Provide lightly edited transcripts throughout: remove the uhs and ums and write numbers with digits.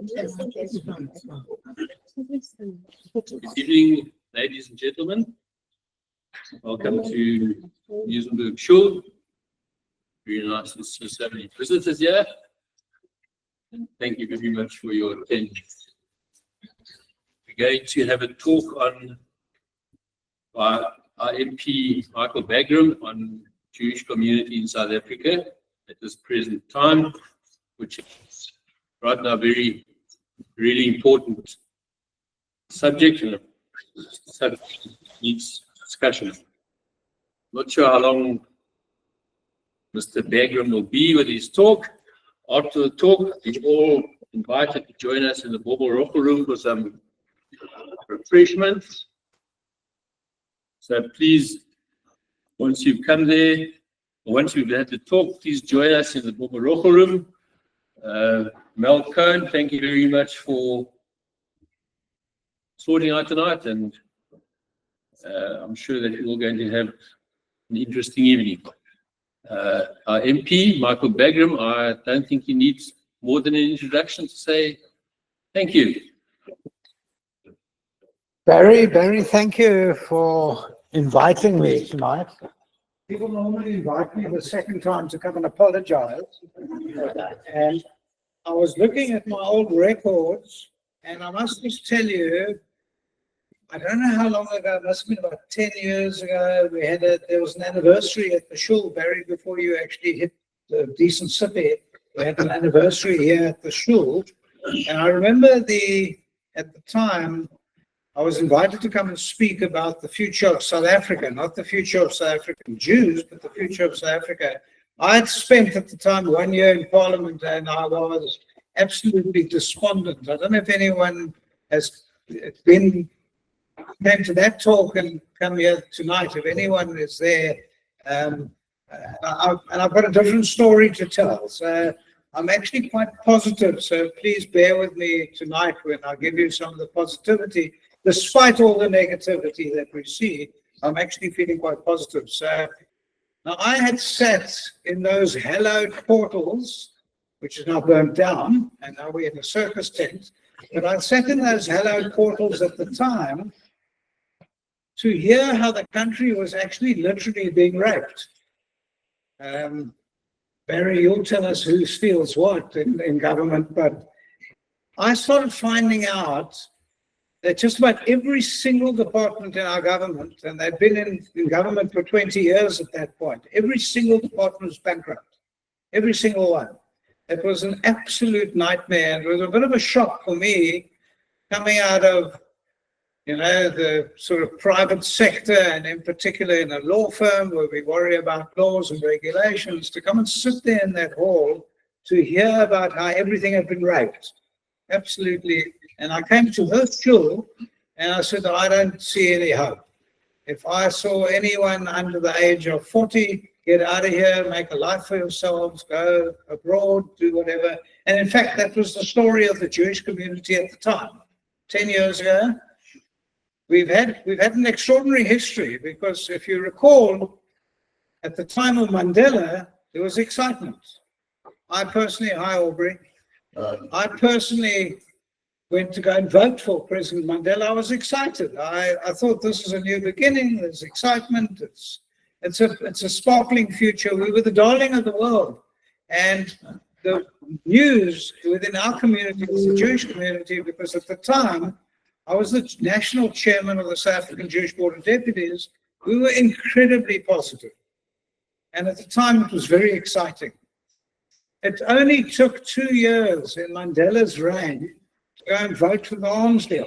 Good evening, ladies and gentlemen. Welcome to Museum Shul. Very nice to see so many visitors here. And thank you very much for your attendance. We're going to have a talk on by our MP Michael Bagraim on Jewish community in South Africa at this present time, which is right now really important subject and subject needs discussion. Not sure how long Mr. Bagraim will be with his talk. After the talk, you're all invited to join us in the Bobo room for some refreshments. So please, once you've come there, or once you've had the talk, please join us in the Bobo room. Mel Cohen, thank you very much for sorting out tonight, and I'm sure that you're all going to have an interesting evening. Our MP, Michael Bagraim, I don't think he needs more than an introduction to say thank you. Barry, thank you for inviting me tonight. People normally invite me the second time to come and apologize. And I was looking at my old records, and I must just tell you, I don't know how long ago, it must have been about 10 years ago, there was an anniversary at the shul, Barry, before you actually hit the decent city. We had an anniversary here at the shul. And I remember at the time, I was invited to come and speak about the future of South Africa, not the future of South African Jews, but the future of South Africa. I had spent at the time 1 year in Parliament, and I was absolutely despondent. I don't know if anyone has came to that talk and come here tonight. If anyone is there, and I've got a different story to tell. So I'm actually quite positive. So please bear with me tonight when I give you some of the positivity. Despite all the negativity that we see, I'm actually feeling quite positive. So now I had sat in those hallowed portals, which is now burnt down, and now we're in a circus tent. But I sat in those hallowed portals at the time to hear how the country was actually literally being raped. Barry, you'll tell us who steals what in government, but I started finding out that just about every single department in our government, and they've been in government for 20 years at that point, every single department was bankrupt. Every single one. It was an absolute nightmare. And it was a bit of a shock for me coming out of, the sort of private sector, and in particular in a law firm where we worry about laws and regulations, to come and sit there in that hall to hear about how everything had been raped. Absolutely. And I came to her shul and I said, I don't see any hope. If I saw anyone under the age of 40, get out of here, make a life for yourselves, go abroad, do whatever. And in fact, that was the story of the Jewish community at the time. 10 years ago, we've had an extraordinary history, because if you recall, at the time of Mandela, there was excitement. I personally went to go and vote for President Mandela. I was excited. I thought this is a new beginning. There's excitement. It's a sparkling future. We were the darling of the world. And the news within our community was the Jewish community, because at the time, I was the national chairman of the South African Jewish Board of Deputies. We were incredibly positive. And at the time, it was very exciting. It only took 2 years in Mandela's reign to go and vote for the arms deal.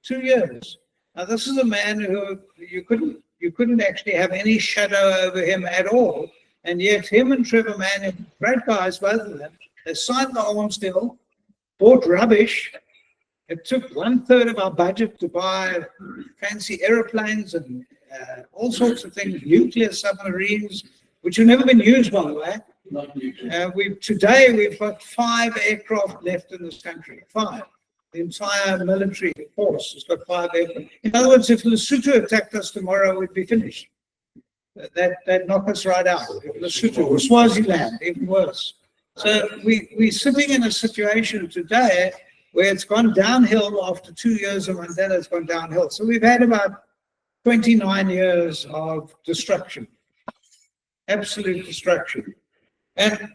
2 years. Now, this is a man who you couldn't actually have any shadow over him at all. And yet him and Trevor Manning, great guys, both of them, they signed the arms deal, bought rubbish. It took 1/3 of our budget to buy fancy aeroplanes and all sorts of things, nuclear submarines, which have never been used, by the way. Today we've got 5 aircraft left in this country. 5. The entire military force has got 5 aircraft. In other words, if Lesotho attacked us tomorrow, we'd be finished. That'd knock us right out. If Lesotho or Swaziland, even worse. So we're sitting in a situation today where it's gone downhill after 2 years of Mandela, it's gone downhill. So we've had about 29 years of destruction, absolute destruction. And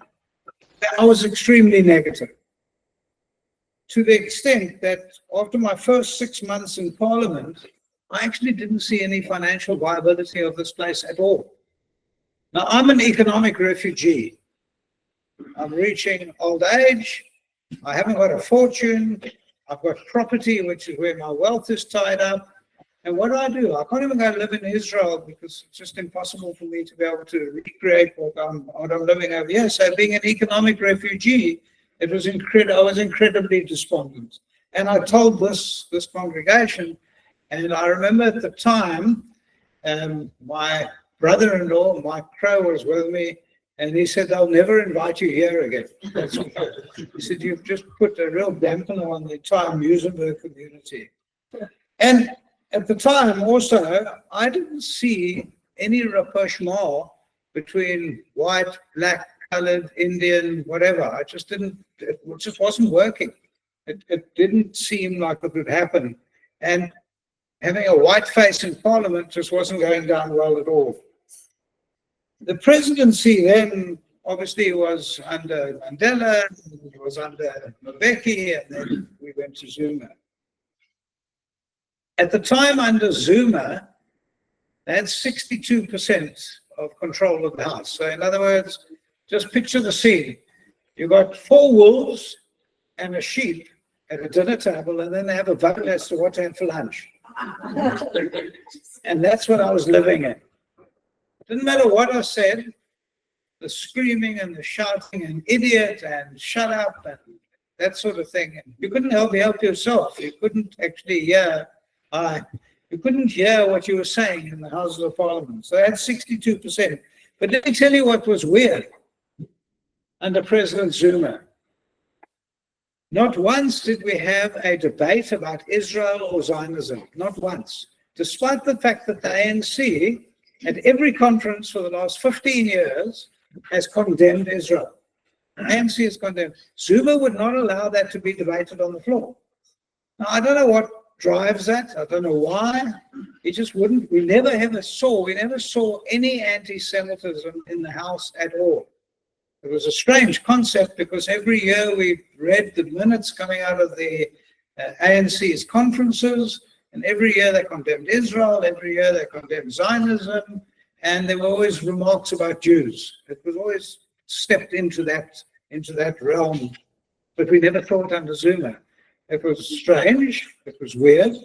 I was extremely negative, to the extent that after my first 6 months in Parliament, I actually didn't see any financial viability of this place at all. Now, I'm an economic refugee. I'm reaching old age. I haven't got a fortune. I've got property, which is where my wealth is tied up. And what do? I can't even go live in Israel because it's just impossible for me to be able to recreate what I'm living over here. So being an economic refugee, it was I was incredibly despondent. And I told this congregation, and I remember at the time, my brother-in-law, Mike Crow, was with me, and he said, "They'll never invite you here again." He said, "You've just put a real dampener on the entire Muizenberg community." And at the time also, I didn't see any rapprochement between white, black, colored, Indian, whatever. I just didn't, it just wasn't working. It didn't seem like it would happen. And having a white face in Parliament just wasn't going down well at all. The presidency then obviously was under Mandela, it was under Mbeki, and then we went to Zuma. At the time under Zuma, they had 62% of control of the House. So in other words, just picture the scene. You've got 4 wolves and a sheep at a dinner table, and then they have a vote as to what to have for lunch. And that's what I was living in. Didn't matter what I said, the screaming and the shouting and idiot and shut up and that sort of thing. You couldn't help yourself. You couldn't actually hear. You couldn't hear what you were saying in the Houses of Parliament. So that's 62%. But let me tell you what was weird under President Zuma. Not once did we have a debate about Israel or Zionism. Not once. Despite the fact that the ANC, at every conference for the last 15 years, has condemned Israel. The ANC has condemned. Zuma would not allow that to be debated on the floor. Now, I don't know what drives that. I don't know why. He just wouldn't. We never saw any anti-Semitism in the House at all. It was a strange concept because every year we read the minutes coming out of the ANC's conferences, and every year they condemned Israel, every year they condemned Zionism, and there were always remarks about Jews. It was always stepped into that realm, but we never thought under Zuma. It was strange, it was weird.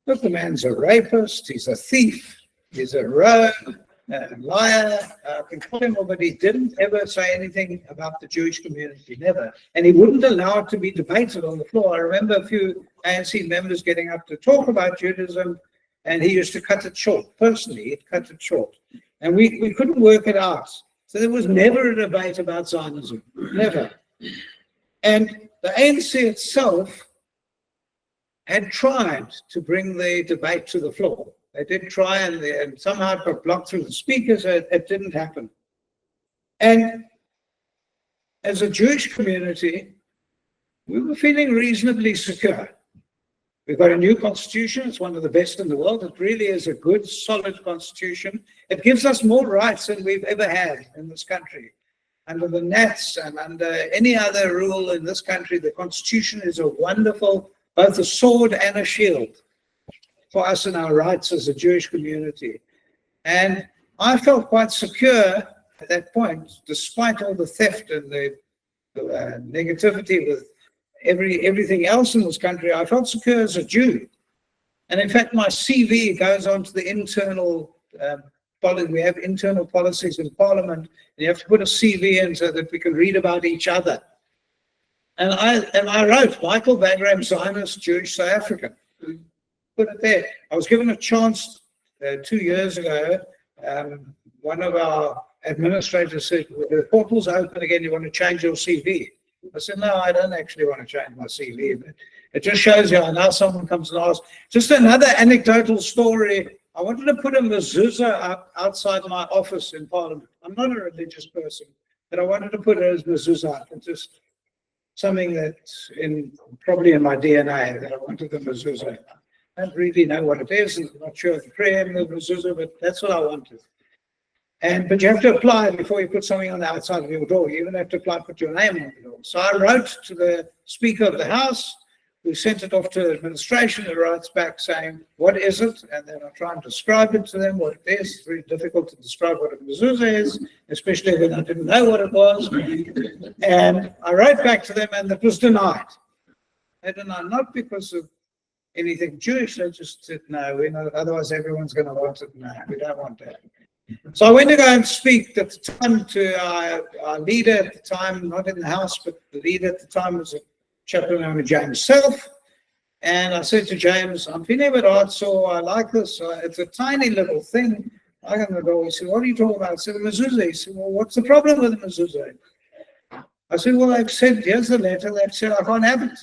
Look, the man's a rapist, he's a thief, he's a rogue, a liar, I can call him all, but he didn't ever say anything about the Jewish community, never. And he wouldn't allow it to be debated on the floor. I remember a few ANC members getting up to talk about Judaism, and he used to cut it short. Personally, he'd cut it short. And we couldn't work it out. So there was never a debate about Zionism, never. And the ANC itself had tried to bring the debate to the floor. They did try, and somehow it got blocked through the speakers. It didn't happen. And as a Jewish community, we were feeling reasonably secure. We've got a new constitution. It's one of the best in the world. It really is a good, solid constitution. It gives us more rights than we've ever had in this country. Under the Nats and under any other rule in this country, the constitution is a wonderful, both a sword and a shield for us and our rights as a Jewish community. And I felt quite secure at that point, despite all the theft and the negativity with everything else in this country. I felt secure as a Jew. And in fact, my CV goes on to the internal policy. We have internal policies in Parliament, and you have to put a CV in so that we can read about each other. And I wrote, Michael Bagraim, Zionist, Jewish, South African. Put it there. I was given a chance 2 years ago. One of our administrators said, the portal's open again, you want to change your CV? I said, no, I don't actually want to change my CV. But it just shows you, now someone comes and asks. Just another anecdotal story. I wanted to put a mezuza up outside my office in Parliament. I'm not a religious person, but I wanted to put it as mezuza up. And just something that's probably in my DNA, that I wanted the mezuza. I don't really know what it is, and I'm not sure if the prayer and the mezuza, but that's what I wanted. But you have to apply before you put something on the outside of your door. You even have to apply, put your name on the door. So I wrote to the Speaker of the House. We sent it off to administration. It writes back saying, what is it? And then I try and describe it to them, what it is. It's very difficult to describe what a mezuza is, especially when I didn't know what it was. And I wrote back to them, and it was denied. They denied not because of anything Jewish. They just said, no, otherwise everyone's going to want it. No, we don't want that. So I went to go and speak at the time to our leader at the time, not in the House, but the leader at the time was a chap named James Self. And I said to James, I'm feeling a bit odd, so I like this. It's a tiny little thing. I got the door. He said, what are you talking about? I said, the mezuza. He said, well, what's the problem with the mezuza? I said, well, they've said, here's the letter. They've said, I can't have it.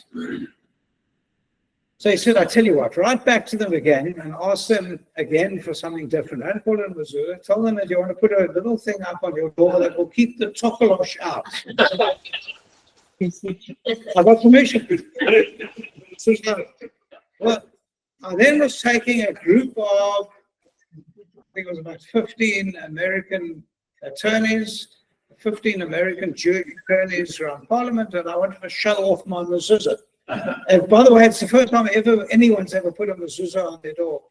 So he said, I tell you what, write back to them again and ask them again for something different. Don't call it a mezuza. Tell them that you want to put a little thing up on your door that will keep the tokolosh out. I got permission. Well, I then was taking a group of, I think it was about 15 American attorneys, 15 American Jewish attorneys around Parliament, and I wanted to show off my mezuza. And by the way, it's the first time anyone's ever put a mezuza on their door.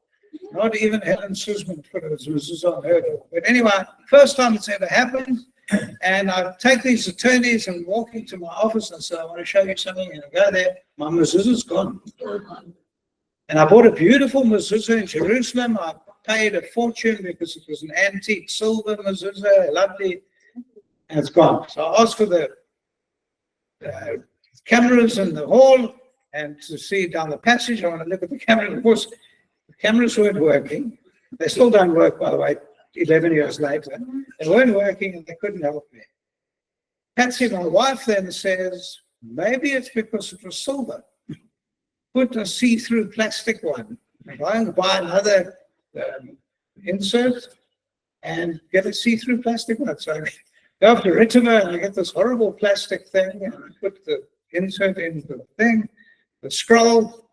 Not even Helen Suzman put a mezuza on her door. But anyway, first time it's ever happened. And I take these attorneys and walk into my office and say, I want to show you something. And I go there, my mezuza's gone. And I bought a beautiful mezuza in Jerusalem. I paid a fortune because it was an antique silver mezuza, lovely, and it's gone. So I asked for the cameras in the hall and to see down the passage. I want to look at the camera. Of course, the cameras weren't working. They still don't work, by the way, 11 years later. They weren't working and they couldn't help me. Patsy, my wife, then says, maybe it's because it was silver. Put a see-through plastic one. Go and buy another insert and get a see-through plastic one. So I go up to Rittimer and I get this horrible plastic thing and I put the insert into the thing, the scroll,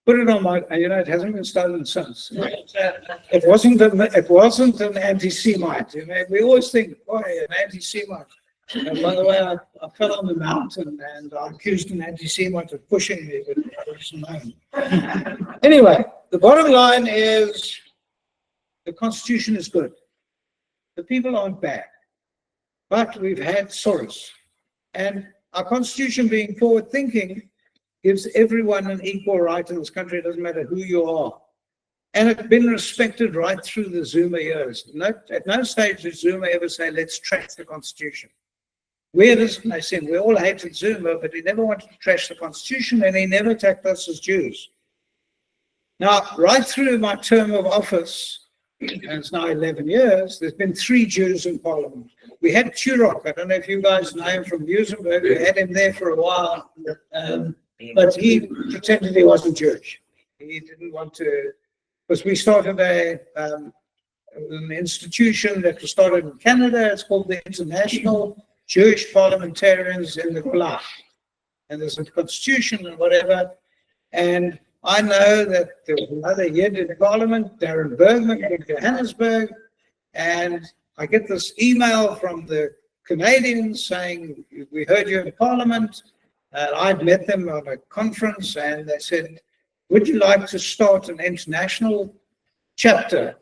put it on my, and it hasn't been stolen since. It wasn't an anti-Semite. We always think, boy, an anti-Semite. And by the way, I fell on the mountain and I accused an anti-Semite of pushing me, but I wasn't known. Anyway, the bottom line is the Constitution is good. The people aren't bad, but we've had Soros. And our Constitution, being forward-thinking, gives everyone an equal right in this country. It doesn't matter who you are. And it's been respected right through the Zuma years. At no stage did Zuma ever say, let's trash the Constitution. They said, we all hated Zuma, but he never wanted to trash the Constitution, and he never attacked us as Jews. Now, right through my term of office, and it's now 11 years, there's been 3 Jews in Parliament. We had Turok. I don't know if you guys know him from Musenberg. We had him there for a while, but he pretended he wasn't Jewish. He didn't want to, because we started an institution that was started in Canada. It's called the International Jewish Parliamentarians in the Gulag. And there's a constitution and whatever. And I know that there was another Yid in Parliament, Darren Bergman in Johannesburg, and I get this email from the Canadians saying, we heard you in Parliament. I'd met them on a conference and they said, would you like to start an international chapter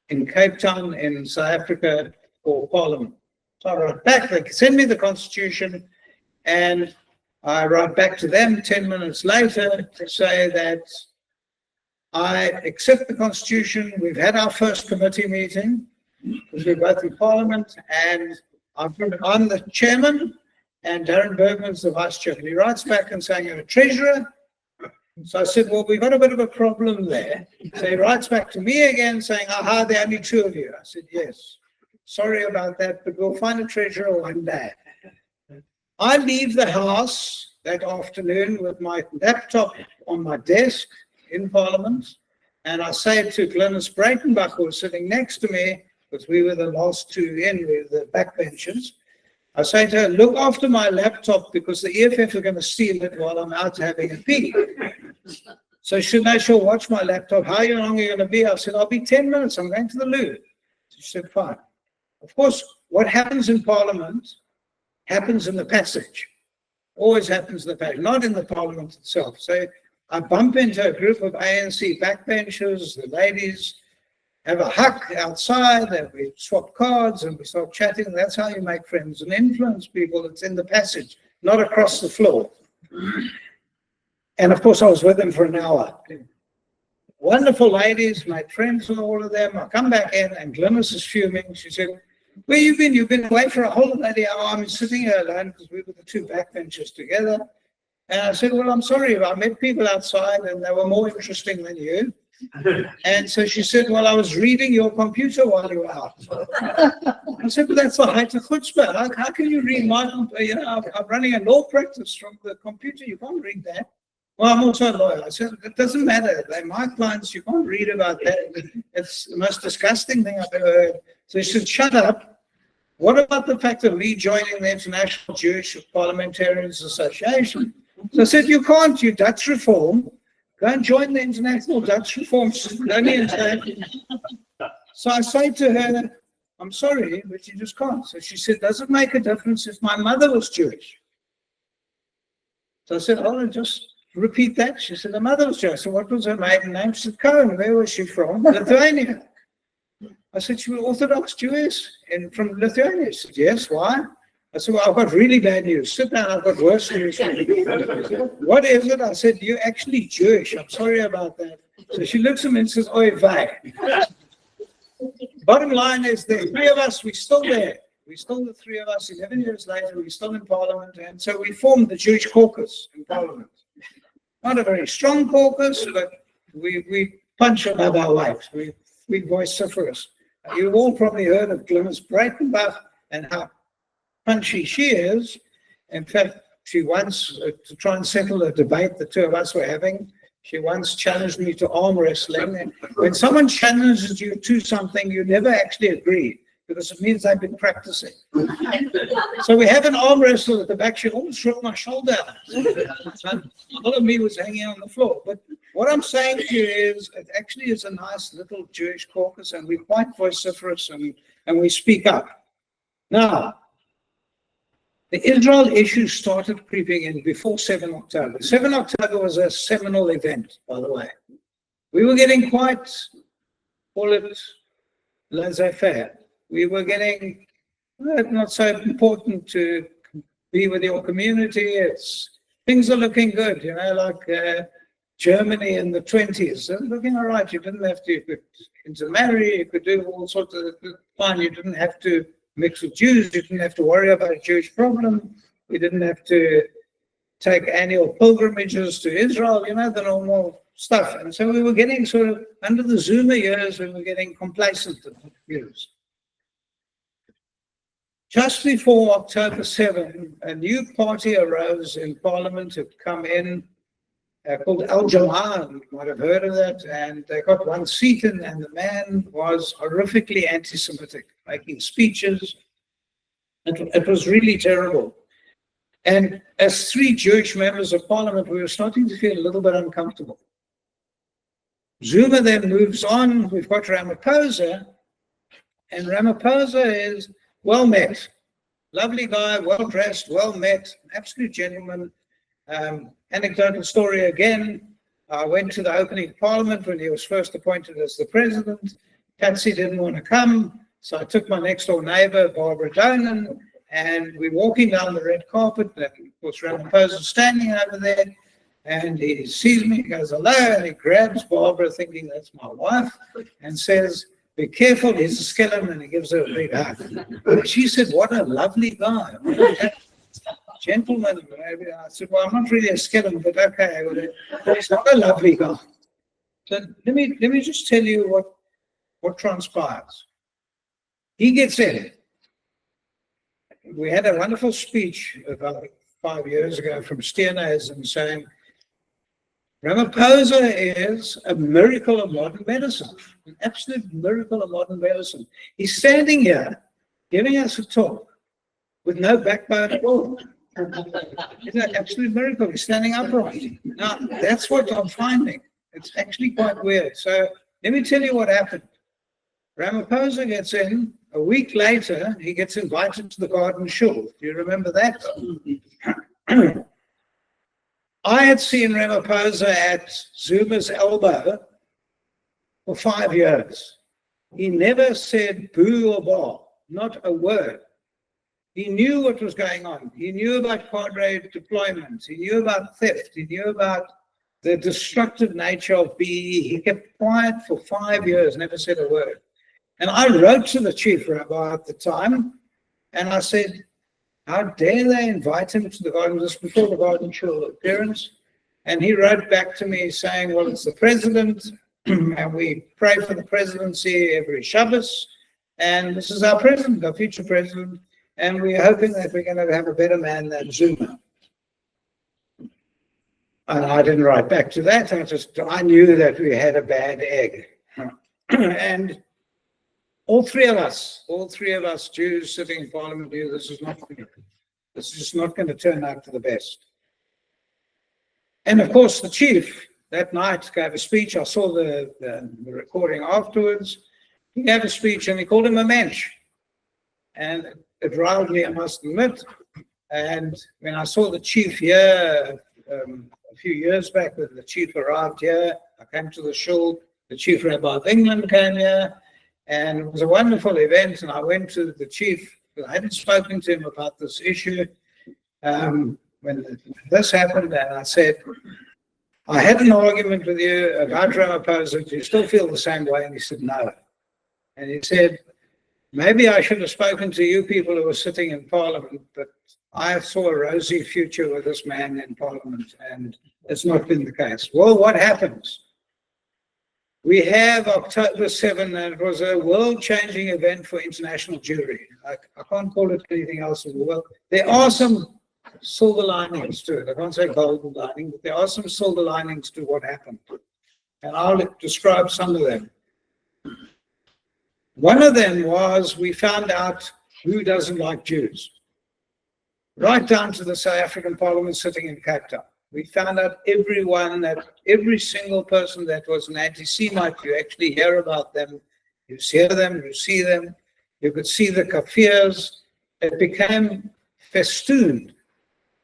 in Cape Town in South Africa for Parliament? So I wrote back, they send me the Constitution, and I write back to them 10 minutes later to say that I accept the Constitution. We've had our first committee meeting, because we're both in Parliament, and I'm the chairman, and Darren Bergman's the vice chairman. He writes back and saying, you're a treasurer. So I said, well, we've got a bit of a problem there. So he writes back to me again saying, aha, there are only 2 of you. I said, yes. Sorry about that, but we'll find a treasurer one day. I leave the house that afternoon with my laptop on my desk in Parliament, and I say to Glynis Breitenbach, who was sitting next to me, because we were the last 2 in, we were the backbenchers, I say to her, look after my laptop because the EFF are going to steal it while I'm out having a pee. So she'll watch my laptop. How long are you going to be? I said, I'll be 10 minutes. I'm going to the loo. She said, fine. Of course, what happens in Parliament happens in the passage. Always happens in the passage, not in the Parliament itself. So I bump into a group of ANC backbenchers, the ladies have a hug outside, and we swap cards and we start chatting. That's how you make friends and influence people. It's in the passage, not across the floor. And of course, I was with them for an hour. Wonderful ladies, made friends with all of them. I come back in and Glynis is fuming. She said, where you been? You've been away for a holiday. Oh, I'm sitting here alone because we were the two backbenchers together. And I said, well, I'm sorry. I met people outside and they were more interesting than you. And so she said, well, I was reading your computer while you were out. I said, but that's the height of chutzpah. How can you read my computer? You know, I'm running a law practice from the computer. You can't read that. Well, I'm also a lawyer. I said, it doesn't matter. They're my clients. You can't read about that. It's the most disgusting thing I've ever heard. So she said, shut up. What about the fact of me joining the International Jewish Parliamentarians Association? So I said, you can't. You Dutch Reform. Go and join the International Dutch Reform. So I say to her, I'm sorry, but you just can't. So she said, does it make a difference if my mother was Jewish? So I said, oh, just repeat that. She said, the mother was Jewish. So what was her maiden name? She said, Cohen. Where was she from? Lithuania. I said, she was Orthodox Jewish and from Lithuania. She said, yes, why? I said, well, I've got really bad news. Sit down, I've got worse news for you. What is it? I said, you're actually Jewish. I'm sorry about that. So she looks at me and says, oy vey. Bottom line is the three of us, we're still there. We're still the three of us. 11 years later, we're still in Parliament. And so we formed the Jewish caucus in Parliament. Not a very strong caucus, but we punch above our weight. We vociferous. You've all probably heard of Glynis Breitenbach and how punchy she is. In fact, she once, to try and settle a debate the two of us were having, she once challenged me to arm wrestling. And when someone challenges you to something, you never actually agree because it means they've been practicing. So we have an arm wrestle at the back. She almost ripped my shoulder out. All of me was hanging on the floor. But what I'm saying to you is, it actually is a nice little Jewish caucus, and we're quite vociferous and we speak up. Now, the Israel issue started creeping in before 7 October. 7 October was a seminal event, by the way. We were getting quite, call it laissez-faire. We were getting not so important to be with your community. Things are looking good, you know, like Germany in the 20s. They're looking all right. You didn't have to, you could intermarry, you could do all sorts of fine. You didn't have to mix with Jews. You didn't have to worry about a Jewish problem. We didn't have to take annual pilgrimages to Israel, you know, the normal stuff. And so we were getting sort of, under the Zuma years, we were getting complacent and confused. Just before October 7, a new party arose in Parliament, had come in, called Al-Jama'ah, you might have heard of that, and they got one seat in, and the man was horrifically anti-Semitic, making speeches. It was really terrible. And as three Jewish members of Parliament, we were starting to feel a little bit uncomfortable. Zuma then moves on. We've got Ramaphosa, and Ramaphosa is well met. Lovely guy, well dressed, well met, absolute gentleman. Anecdotal story again. I went to the opening of Parliament when he was first appointed as the president. Patsy didn't want to come, so I took my next door neighbor, Barbara Donan, and we're walking down the red carpet, and of course Ramaphosa standing over there, and he sees me, he goes, hello, and he grabs Barbara, thinking that's my wife, and says, be careful, he's a skeleton, and he gives her a big hug. And she said, what a lovely guy. Gentleman. I said, well, I'm not really a skeleton, but okay, he's not a lovely guy. So let me just tell you what transpires. He gets in. We had a wonderful speech about 5 years ago from Steenhuisen saying, Ramaphosa is a miracle of modern medicine, an absolute miracle of modern medicine. He's standing here giving us a talk with no backbone at all. It's an absolute miracle. He's standing upright. Now, that's what I'm finding. It's actually quite weird. So let me tell you what happened. Ramaphosa gets in. A week later, he gets invited to the garden shul. Do you remember that? I had seen Ramaphosa at Zuma's elbow for 5 years. He never said boo or bah, not a word. He knew what was going on. He knew about cadre deployments. He knew about theft. He knew about the destructive nature of BE. He kept quiet for 5 years, never said a word. And I wrote to the chief rabbi at the time, and I said, how dare they invite him to the garden just before the garden shul appearance? And he wrote back to me saying, well, it's the president, and we pray for the presidency every Shabbos, and this is our president, our future president, and we're hoping that we're going to have a better man than Zuma. And I didn't write back to that. I knew that we had a bad egg. And all three of us Jews sitting in Parliament knew this is just not going to turn out for the best. And of course, the chief that night gave a speech. I saw the recording afterwards. He gave a speech and he called him a mensch. And it riled me, I must admit. And when I saw the chief here a few years back, when the chief arrived here, I came to the shul. The chief rabbi of England came here. And it was a wonderful event, and I went to the chief, because I hadn't spoken to him about this issue when this happened, and I said, I had an argument with you about Ramaphosa, do you still feel the same way? And he said, no. And he said, maybe I should have spoken to you people who were sitting in Parliament, but I saw a rosy future with this man in Parliament, and it's not been the case. Well, what happens? We have October 7, and it was a world-changing event for international Jewry. I can't call it anything else in the world. There are some silver linings to it. I can't say golden lining, but there are some silver linings to what happened. And I'll describe some of them. One of them was we found out who doesn't like Jews. Right down to the South African Parliament sitting in Cape Town. We found out every single person that was an anti-Semite, you actually hear about them, you hear them, you see them, you could see the kafirs. It became festooned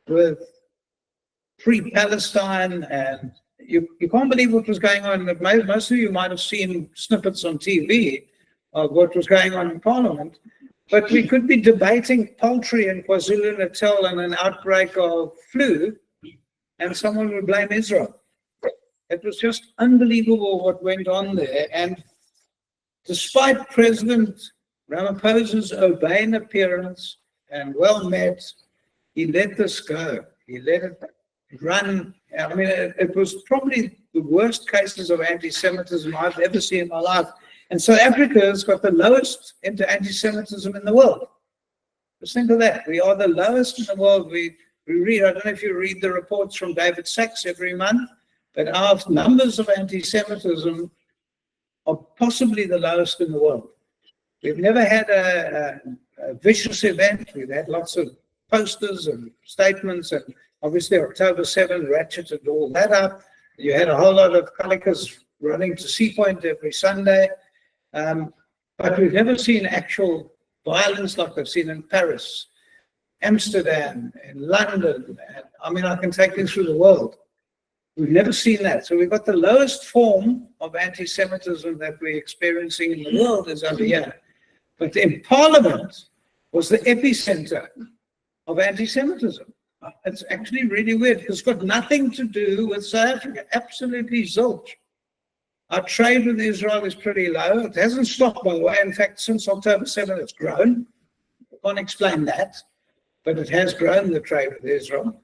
with Free Palestine, and you can't believe what was going on. Most of you might have seen snippets on TV of what was going on in Parliament, but we could be debating poultry in KwaZulu-Natal and an outbreak of flu, and someone would blame Israel. It was just unbelievable what went on there. And despite President Ramaphosa's urbane appearance and well met, he let this go. He let it run. I mean, it was probably the worst cases of anti-Semitism I've ever seen in my life. And South Africa has got the lowest into anti-Semitism in the world. Just think of that. We are the lowest in the world. We read, I don't know if you read the reports from David Sachs every month, but our numbers of anti-Semitism are possibly the lowest in the world. We've never had a vicious event. We've had lots of posters and statements, and obviously October 7 ratcheted all that up. You had a whole lot of colleagues running to Sea Point every Sunday, but we've never seen actual violence like we've seen in Paris, Amsterdam, in London. I mean, I can take you through the world. We've never seen that. So we've got the lowest form of anti-Semitism that we're experiencing in the world is over here. But in Parliament was the epicenter of anti-Semitism. It's actually really weird because it's got nothing to do with South Africa. Absolutely zilch. Our trade with Israel is pretty low. It hasn't stopped, by the way. In fact, since October 7, it's grown. I can't explain that, but it has grown, the trade with Israel.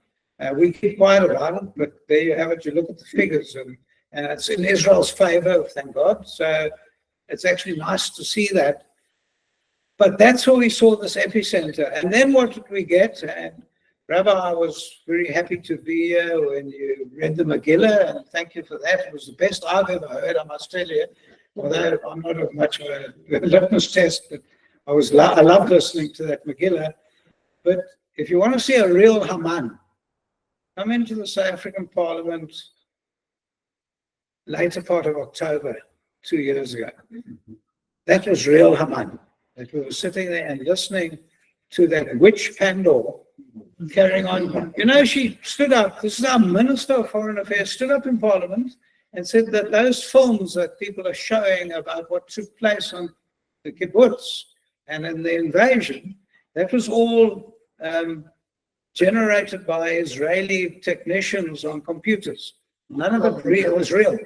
We keep quiet about it, but there you have it. You look at the figures, and it's in Israel's favor, thank God. So it's actually nice to see that. But that's where we saw this epicenter. And then what did we get? And Rabbi, I was very happy to be here when you read the Megillah, and thank you for that. It was the best I've ever heard, I must tell you. Although I'm not much of a litmus test, but I love listening to that Megillah. But if you want to see a real Haman, come into the South African Parliament later part of October 2 years ago. That was real Haman. That we were sitting there and listening to that witch Pandora carrying on. You know, she stood up, this is our Minister of Foreign Affairs, stood up in Parliament and said that those films that people are showing about what took place on the kibbutz and in the invasion, that was all generated by Israeli technicians on computers. None of it was real.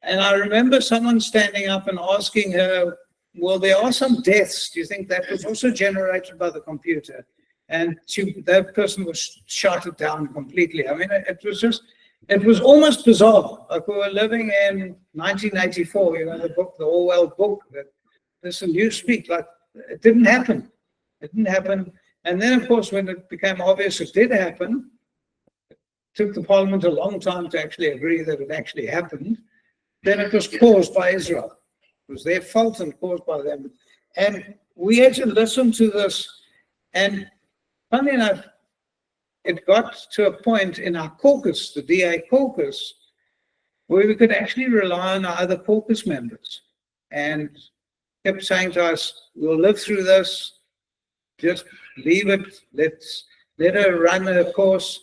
And I remember someone standing up and asking her, well, there are some deaths. Do you think that was also generated by the computer? And that person was shouted down completely. I mean, it was almost bizarre. Like we were living in 1984, you know, the book, the Orwell book, that this and you speak, like it didn't happen. It didn't happen. And then, of course, when it became obvious it did happen, it took the Parliament a long time to actually agree that it actually happened. Then it was caused by Israel. It was their fault and caused by them. And we had to listen to this. And funny enough, it got to a point in our caucus, the DA caucus, where we could actually rely on our other caucus members and kept saying to us, we'll live through this, just leave it, let her run her course,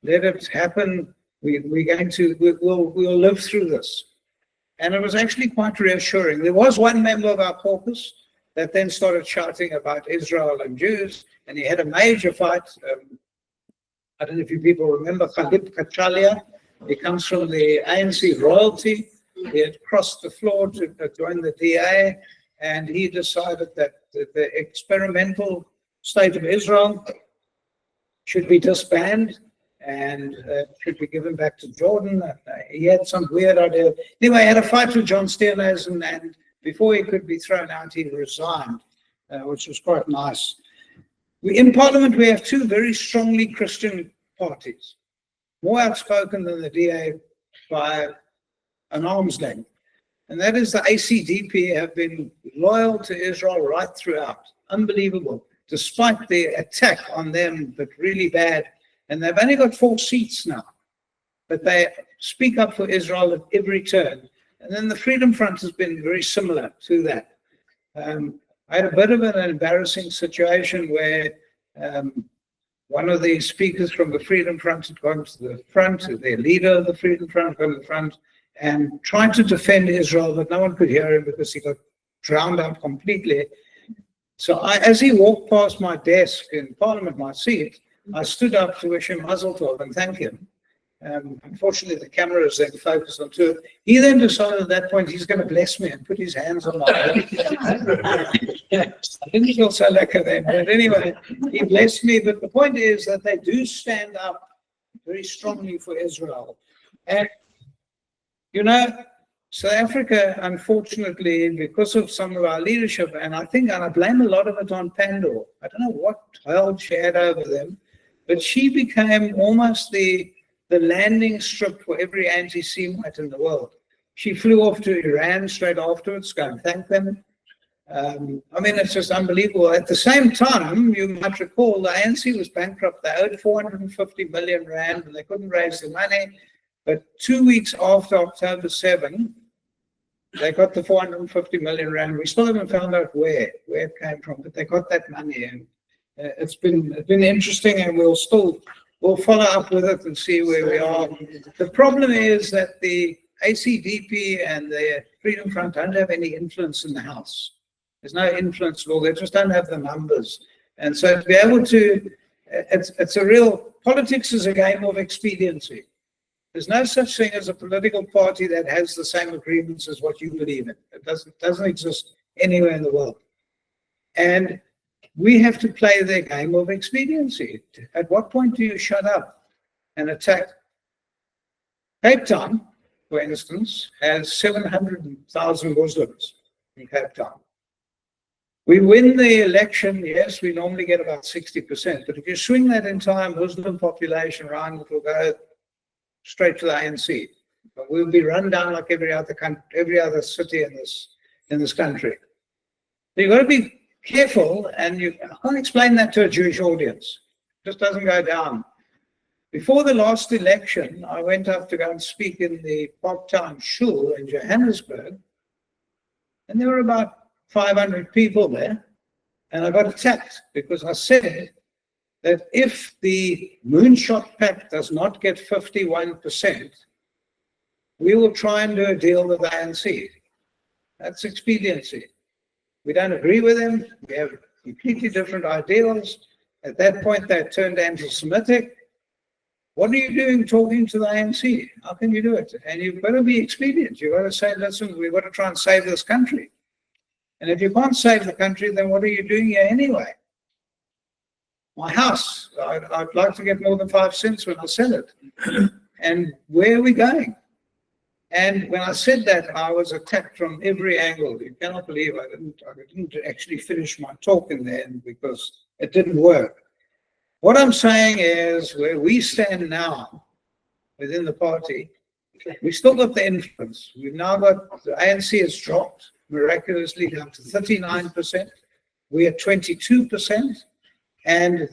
let it happen, we'll live through this. And it was actually quite reassuring. There was one member of our caucus that then started shouting about Israel and Jews, and he had a major fight. I don't know if you people remember Khalid Kachalia. He comes from the ANC royalty. He had crossed the floor to join the DA, and he decided that the experimental state of Israel should be disbanded and should be given back to Jordan. He had some weird idea. Anyway, he had a fight with John Steenhuisen, and before he could be thrown out, he resigned, which was quite nice. In Parliament, we have two very strongly Christian parties, more outspoken than the DA by an arm's length. And that is the ACDP have been loyal to Israel right throughout. Unbelievable. Despite the attack on them, but really bad. And they've only got 4 seats now. But they speak up for Israel at every turn. And then the Freedom Front has been very similar to that. I had a bit of an embarrassing situation where one of the speakers from the Freedom Front had gone to the front, their leader of the Freedom Front got to the front, and tried to defend Israel, but no one could hear him because he got drowned out completely. So as he walked past my desk in Parliament, my seat, I stood up to wish him Mazel Tov and thank him. Unfortunately, the camera is then focused onto it. He then decided at that point he's going to bless me and put his hands on my head. I didn't feel so lekker then, but anyway, he blessed me. But the point is that they do stand up very strongly for Israel. And, you know, South Africa, unfortunately, because of some of our leadership, and I blame a lot of it on Pandora. I don't know what hell she had over them, but she became almost the landing strip for every anti-Semite in the world. She flew off to Iran straight afterwards, go and thank them. I mean, it's just unbelievable. At the same time, you might recall the ANC was bankrupt. They owed 450 million rand and they couldn't raise the money. But 2 weeks after October 7, they got the 450 million rand. We still haven't found out where it came from, but they got that money. And it's been interesting, and we'll follow up with it and see where we are. The problem is that the ACDP and the Freedom Front don't have any influence in the House. There's no influence at all. They just don't have the numbers. And so to be able to, it's a real, politics is a game of expediency. There's no such thing as a political party that has the same agreements as what you believe in. It doesn't exist anywhere in the world. And we have to play their game of expediency. At what point do you shut up and attack? Cape Town, for instance, has 700,000 Muslims in Cape Town. We win the election, yes, we normally get about 60%, but if you swing that entire Muslim population around, it will go straight to the ANC. But we'll be run down like every other city in this country. So you've got to be careful, and I can't explain that to a Jewish audience. It just doesn't go down. Before the last election, I went up to go and speak in the part-time shul in Johannesburg, and there were about 500 people there, and I got attacked because I said that if the Moonshot Pact does not get 51%, we will try and do a deal with the ANC. That's expediency. We don't agree with them. We have completely different ideals. At that point, they turned anti-Semitic. What are you doing talking to the ANC? How can you do it? And you've got to be expedient. You've got to say, listen, we've got to try and save this country. And if you can't save the country, then what are you doing here anyway? My house, I'd like to get more than 5 cents when I sell it. And where are we going? And when I said that, I was attacked from every angle. You cannot believe I didn't actually finish my talk in the end because it didn't work. What I'm saying is, where we stand now within the party, we still got the influence. We've now got, the ANC has dropped miraculously down to 39%. We are 22%. And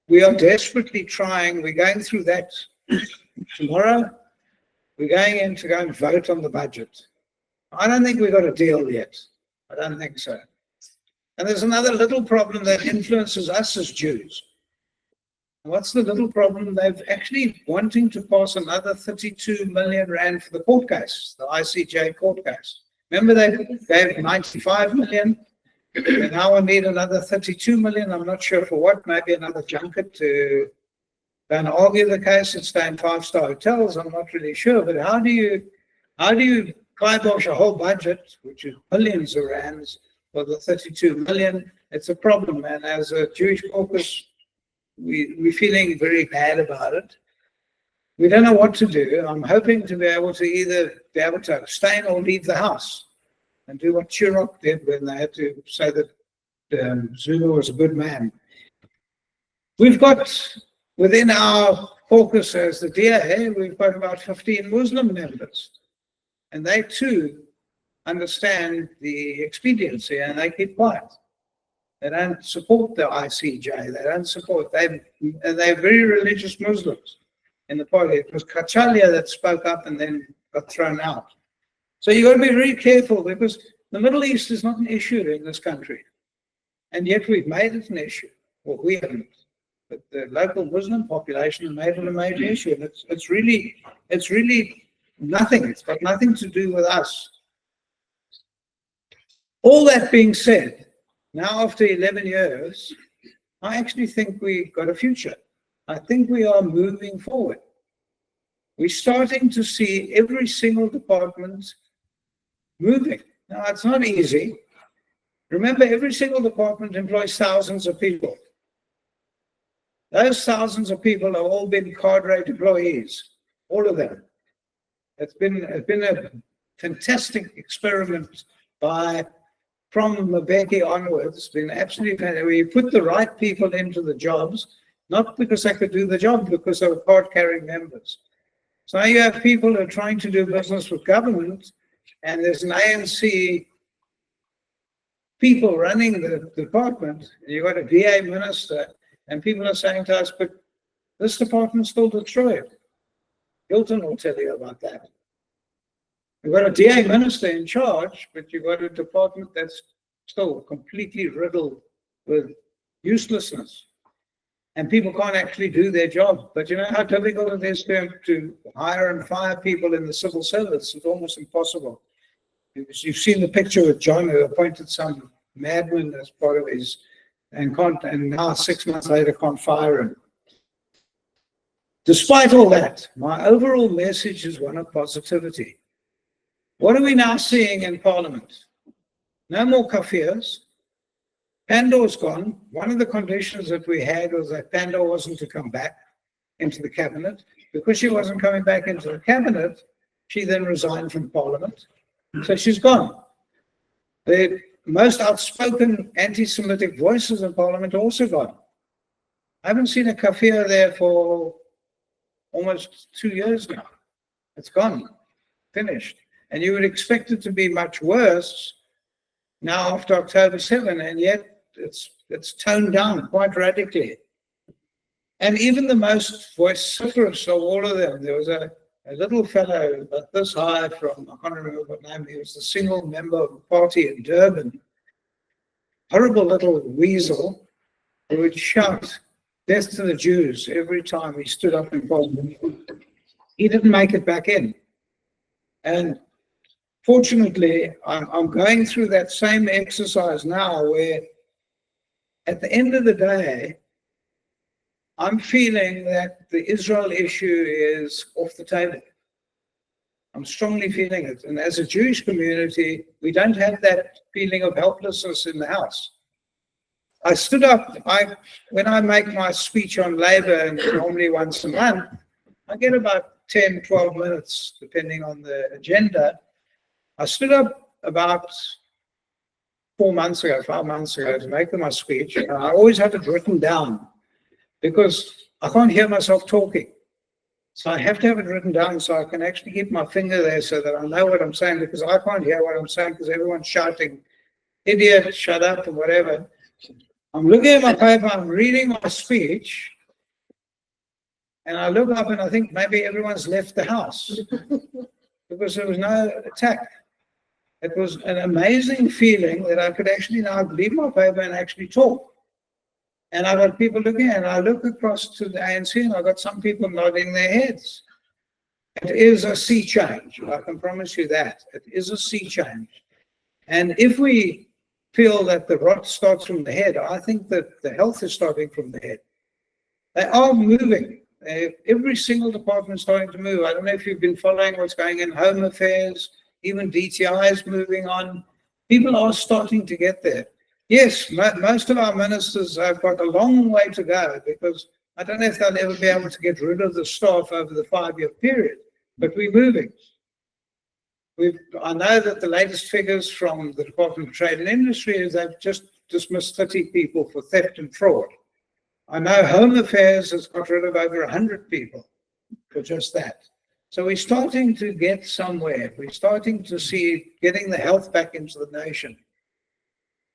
we are desperately trying, we're going through that tomorrow. We're going in to go and vote on the budget. I don't think we've got a deal yet. I don't think so. And there's another little problem that influences us as Jews. What's the little problem? They've actually wanting to pass another 32 million rand for the court case, the ICJ court case. Remember they gave 95 million, and now I need another 32 million. I'm not sure for what, maybe another junket to then argue the case and stay in 5-star hotels. I'm not really sure, but how do you kibosh a whole budget, which is billions of rands, for the 32 million? It's a problem, and as a Jewish caucus, we're feeling very bad about it. We don't know what to do. I'm hoping to be able to either be able to abstain or leave the house and do what Chirac did when they had to say that Zuma was a good man. We've got within our caucus as the DA, we've got about 15 Muslim members, and they too understand the expediency and they keep quiet. They don't support the ICJ. They don't support, they're very religious Muslims in the party. It was Kachalia that spoke up and then got thrown out. So you've got to be very careful because the Middle East is not an issue in this country. And yet we've made it an issue. Well, we haven't. But the local Muslim population have made it a major issue. And it's really nothing. It's got nothing to do with us. All that being said, now, after 11 years, I actually think we've got a future. I think we are moving forward. We're starting to see every single department moving. Now, it's not easy. Remember, every single department employs thousands of people. Those thousands of people have all been cadre employees, all of them. It's been a fantastic experiment from Mbeki onwards, been absolutely fantastic. We put the right people into the jobs, not because they could do the job, because they were card-carrying members. So now you have people who are trying to do business with government, and there's an ANC people running the department, and you've got a DA minister, and people are saying to us, but this department's still destroyed. Hilton will tell you about that. You've got a DA minister in charge, but you've got a department that's still completely riddled with uselessness. And people can't actually do their job. But you know how difficult it is to hire and fire people in the civil service? It's almost impossible. You've seen the picture with John, who appointed some madman as part of his, and now 6 months later can't fire him. Despite all that, my overall message is one of positivity. What are we now seeing in Parliament? No more kafirs. Pandor's gone. One of the conditions that we had was that Pandor wasn't to come back into the cabinet. Because she wasn't coming back into the cabinet, she then resigned from Parliament. So she's gone. The most outspoken anti-Semitic voices in Parliament are also gone. I haven't seen a kafir there for almost 2 years now. It's gone, finished. And you would expect it to be much worse now after October 7, and yet it's toned down quite radically. And even the most vociferous of all of them, there was a little fellow about this high from, I can't remember what name, he was the single member of the party in Durban, horrible little weasel who would shout death to the Jews every time he stood up in Parliament. He didn't make it back in. And fortunately, I'm going through that same exercise now where at the end of the day, I'm feeling that the Israel issue is off the table. I'm strongly feeling it. And as a Jewish community, we don't have that feeling of helplessness in the house. I stood up, when I make my speech on labor, and normally once a month, I get about 10, 12 minutes, depending on the agenda. I stood up about 5 months ago to make my speech. And I always had it written down because I can't hear myself talking. So I have to have it written down so I can actually keep my finger there so that I know what I'm saying, because I can't hear what I'm saying because everyone's shouting, idiot, shut up, and whatever. I'm looking at my paper, I'm reading my speech, and I look up and I think maybe everyone's left the house because there was no attack. It was an amazing feeling that I could actually now leave my paper and actually talk. And I got people looking, and I look across to the ANC, and I got some people nodding their heads. It is a sea change. I can promise you that. It is a sea change. And if we feel that the rot starts from the head, I think that the health is starting from the head. They are moving. Every single department is starting to move. I don't know if you've been following what's going in Home Affairs, even DTI is moving on. People are starting to get there. Yes, most of our ministers have got a long way to go because I don't know if they'll ever be able to get rid of the staff over the 5-year period, but we're moving. I know that the latest figures from the Department of Trade and Industry is they've just dismissed 30 people for theft and fraud. I know Home Affairs has got rid of over 100 people for just that. So we're starting to get somewhere. We're starting to see getting the health back into the nation.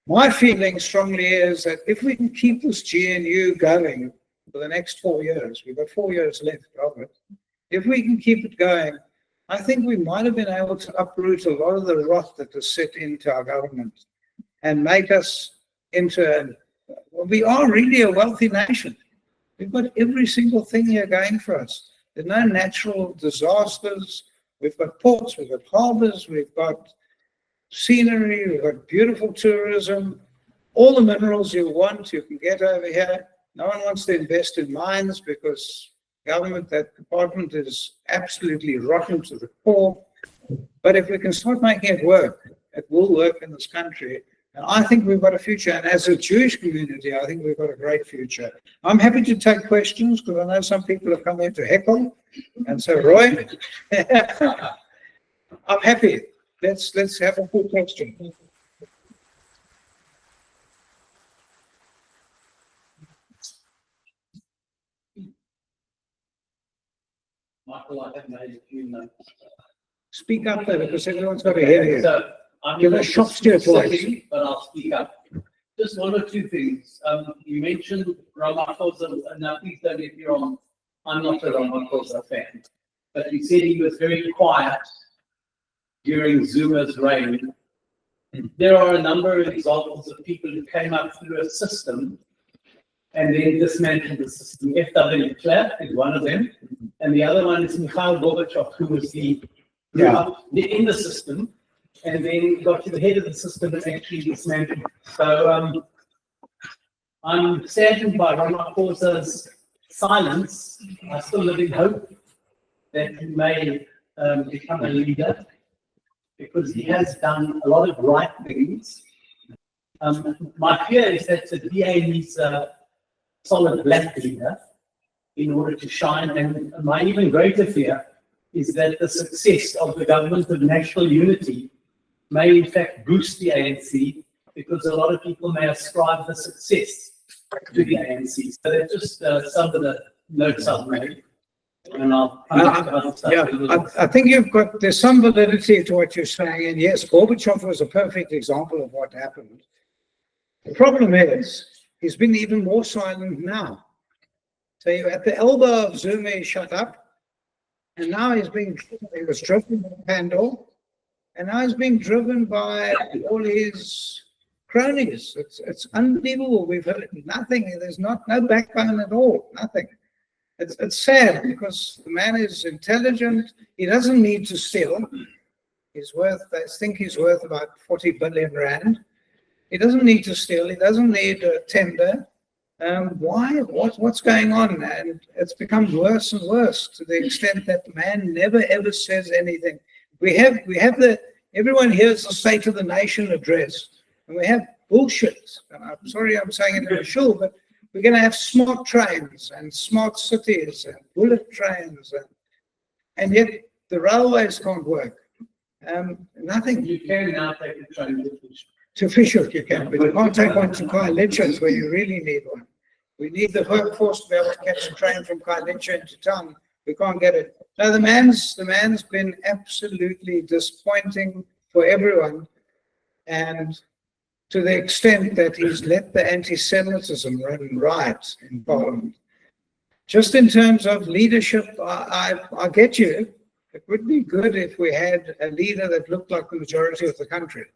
My feeling strongly is that if we can keep this GNU going for the next 4 years, we've got 4 years left of it. If we can keep it going, I think we might have been able to uproot a lot of the rot that has set into our government and make us into we are really a wealthy nation. We've got every single thing here going for us. There's no natural disasters. We've got ports, we've got harbors, we've got scenery, we've got beautiful tourism. All the minerals you want, you can get over here. No one wants to invest in mines because that department is absolutely rotten to the core. But if we can start making it work, it will work in this country. And I think we've got a future. And as a Jewish community, I think we've got a great future. I'm happy to take questions because I know some people have come here to heckle. And so, Roy, I'm happy. Let's have a good question. Michael, I have made a few notes. Speak up there because everyone's got to hear you. So I'm Give a shot to your voice. But I'll speak up. Just one or two things. You mentioned Ramaphosa. Now, please don't get me wrong. I'm not a Ramaphosa fan. But you said he was very quiet during Zuma's reign. There are a number of examples of people who came up through a system and then dismantled the system. F.W. Clark is one of them. And the other one is Michael Bagraim, who was in the system and then got to the head of the system and actually dismantled. So I'm saddened by Ramaphosa's silence. I still live in hope that he may become a leader because he has done a lot of right things. My fear is that the DA needs a solid black leader in order to shine, and my even greater fear is that the success of the government of national unity may in fact boost the ANC because a lot of people may ascribe the success to the ANC. So that's just some of the notes I've made. And I think there's some validity to what you're saying, and yes, Gorbachev was a perfect example of what happened. The problem is, he's been even more silent now. So you're at the elbow of Zuma, he shut up, and now he was driven by Pandor, and now he's being driven by all his cronies. It's unbelievable. We've heard nothing. There's no backbone at all. Nothing. It's sad because the man is intelligent. He doesn't need to steal. I think he's worth about 40 billion rand. He doesn't need to steal. He doesn't need a tender. Why? What's going on? And it's become worse and worse to the extent that the man never ever says anything. Everyone hears the State of the Nation address, and we have bullshit. And I'm sorry I'm saying it in a shul, but we're going to have smart trains and smart cities and bullet trains, and yet the railways can't work. Nothing. You can now take a train to Fisher you can, but you can't take one to Khayelitsha where you really need one. We need the workforce to be able to catch a train from Khayelitsha into town. We can't get it. No, the man's been absolutely disappointing for everyone, and to the extent that he's let the anti-Semitism run riot in Parliament. Just in terms of leadership, I get you. It would be good if we had a leader that looked like the majority of the country.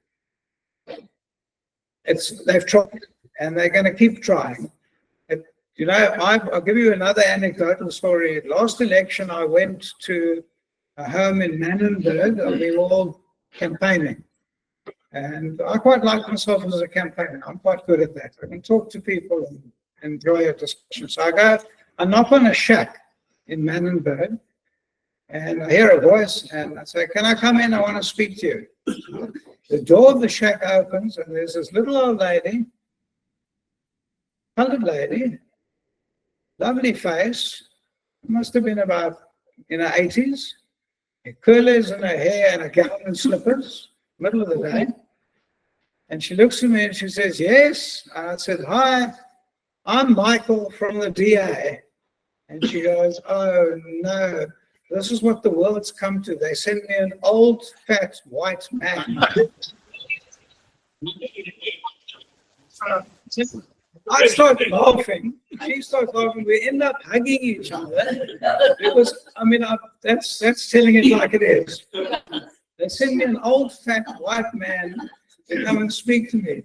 They've tried, and they're going to keep trying. I'll give you another anecdotal story. Last election, I went to a home in Mandela, and we were all campaigning. And I quite like myself as a campaigner. I'm quite good at that. I can talk to people and enjoy a discussion. So I knock on a shack in Manenberg, and I hear a voice, and I say, "Can I come in? I want to speak to you." The door of the shack opens, and there's this little old lady, colored lady, lovely face, must have been about in her 80s, curlers in her hair and a gown and slippers, middle of the day. And she looks at me and she says, "Yes." And I said, "Hi, I'm Michael from the DA." And she goes, "Oh no, this is what the world's come to. They sent me an old, fat, white man." I started laughing. She started laughing. We end up hugging each other. It was, that's telling it like it is. They sent me an old, fat, white man to come and speak to me.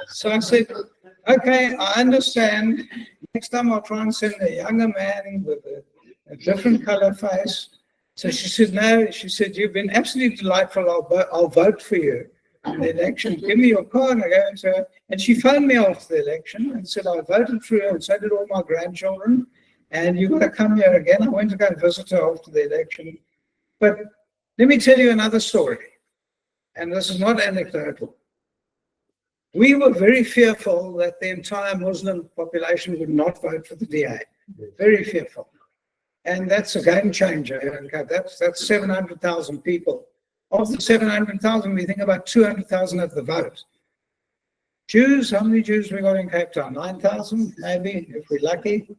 So I said, "Okay, I understand. Next time I'll try and send a younger man with a different color face." So she said, "No," she said, "You've been absolutely delightful. I'll vote for you in the election. Give me your card." And I go into her, and she phoned me after the election and said, "I voted for you, and so did all my grandchildren, and you've got to come here again." I went to go and visit her after the election. But let me tell you another story, and this is not anecdotal. We were very fearful that the entire Muslim population would not vote for the DA. Very fearful. And that's a game changer. That's 700,000 people. Of the 700,000, we think about 200,000 have the vote. Jews, how many Jews we got in Cape Town? 9,000, maybe, if we're lucky.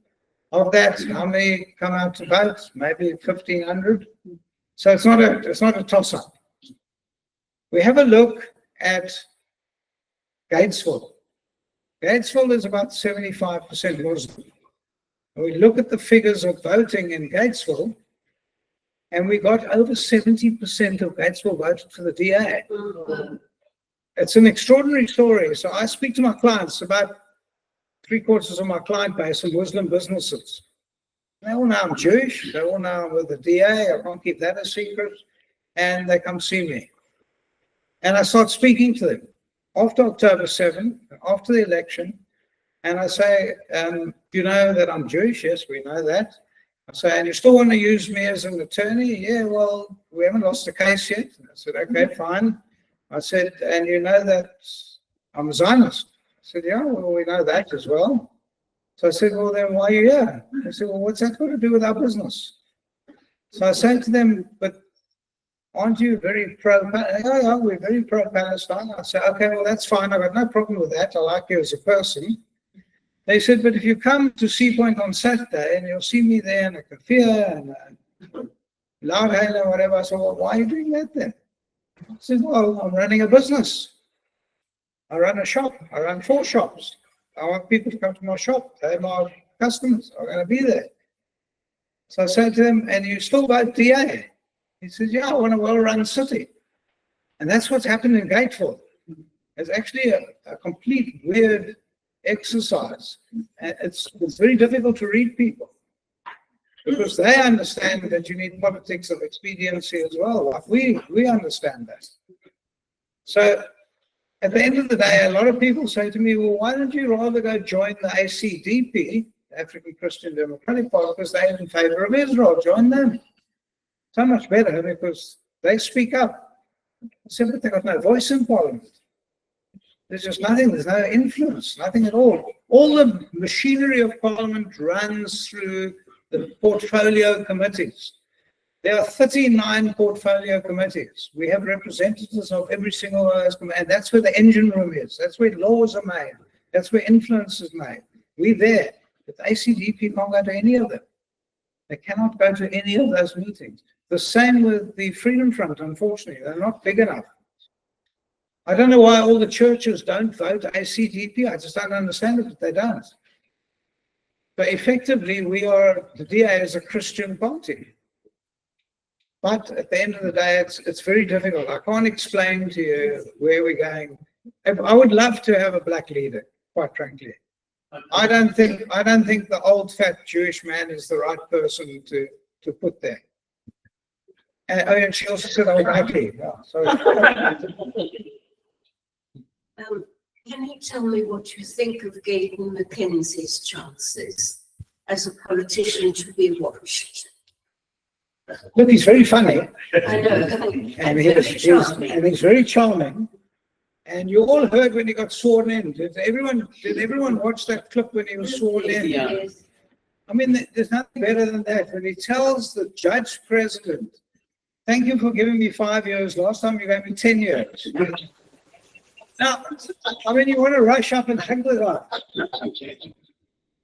Of that, how many come out to vote? Maybe 1,500. So it's not a toss-up. We have a look at Gatesville. Gatesville is about 75% Muslim. And we look at the figures of voting in Gatesville, and we got over 70% of Gatesville voted for the DA. It's an extraordinary story. So I speak to my clients, about 3/4 of my client base are Muslim businesses. They all know I'm Jewish. They all know I'm with the DA. I can't keep that a secret. And they come see me. And I start speaking to them after October 7, after the election. And I say, "You know that I'm Jewish?" "Yes, we know that." I say, "And you still want to use me as an attorney?" "Yeah, well, we haven't lost the case yet." I said, "Okay, fine." I said, "And you know that I'm a Zionist?" I said, "Yeah, well, we know that as well." So I said, "Well, then why are you here?" I said, "Well, what's that got to do with our business?" So I said to them, "But aren't you very pro-Palestine?" "Yeah, we're very pro-Palestine." I said, "Okay, well, that's fine. I've got no problem with that. I like you as a person." They said, "But if you come to Sea Point on Saturday and you'll see me there in a kafir and a loud hail or whatever." I said, "Well, why are you doing that then?" I said, "Well, I'm running a business." I run a shop. I run 4 shops. I want people to come to my shop. They're my customers. I'm going to be there. So I said to him, and you still vote DA? He says, yeah, I want a well-run city. And that's what's happened in Gateford. It's actually a complete weird exercise. And it's very difficult to read people because they understand that you need politics of expediency as well. Like we understand that. So at the end of the day, a lot of people say to me, well, why don't you rather go join the ACDP, the African Christian Democratic Party, because they're in favor of Israel. Join them. So much better because they speak up. Simply they've got no voice in Parliament. There's just nothing, there's no influence, nothing at all. All the machinery of Parliament runs through the portfolio committees. There are 39 portfolio committees. We have representatives of every single one of those committees, and that's where the engine room is. That's where laws are made. That's where influence is made. We're there. But the ACDP can't go to any of them. They cannot go to any of those meetings. The same with the Freedom Front, unfortunately. They're not big enough. I don't know why all the churches don't vote ACDP. I just don't understand it, but they don't. So effectively, the DA is a Christian party. But at the end of the day, it's very difficult. I can't explain to you where we're going. I would love to have a black leader, quite frankly. I don't think the old fat Jewish man is the right person to put there. And she also said I'm ugly. Oh, sorry. Can you tell me what you think of Gayden Mackenzie's chances as a politician to be watched? Look, he's very funny. I know. And he's very charming. And you all heard when he got sworn in. Did everyone watch that clip when he was sworn in? Yes. I mean, there's nothing better than that. When he tells the judge president, thank you for giving me 5 years. Last time you gave me 10 years. Now, I mean, you want to rush up and hang the guy.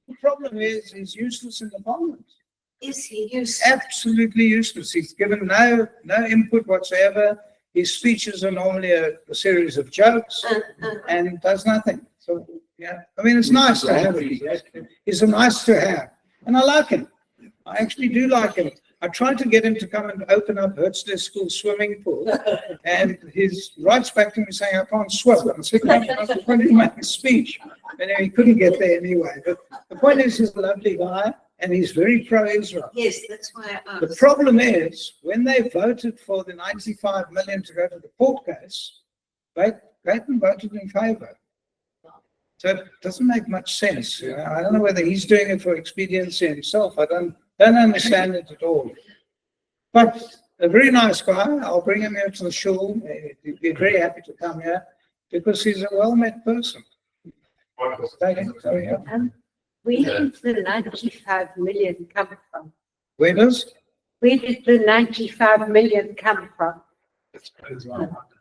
The problem is he's useless in the parliament. Is he useless? Absolutely useless. He's given no input whatsoever. His speeches are normally a series of jokes and does nothing. So, yeah, I mean, it's nice to have him. He's a nice to have. And I like him. I actually do like him. I tried to get him to come and open up Hertzler School swimming pool, and he writes back to me saying, I can't swim. I'm saying, I couldn't make a speech. And he couldn't get there anyway. But the point is, he's a lovely guy, and he's very pro-Israel. Yes, that's why I asked. The problem is, when they voted for the 95 million to go to the court case, Gayden voted in favor. So it doesn't make much sense. You know? I don't know whether he's doing it for expediency himself. I don't understand it at all. But a very nice guy. I'll bring him here to the shul. He'd be very happy to come here because he's a well-met person. Where did the 95 million come from? Where does? Where did the 95 million come from?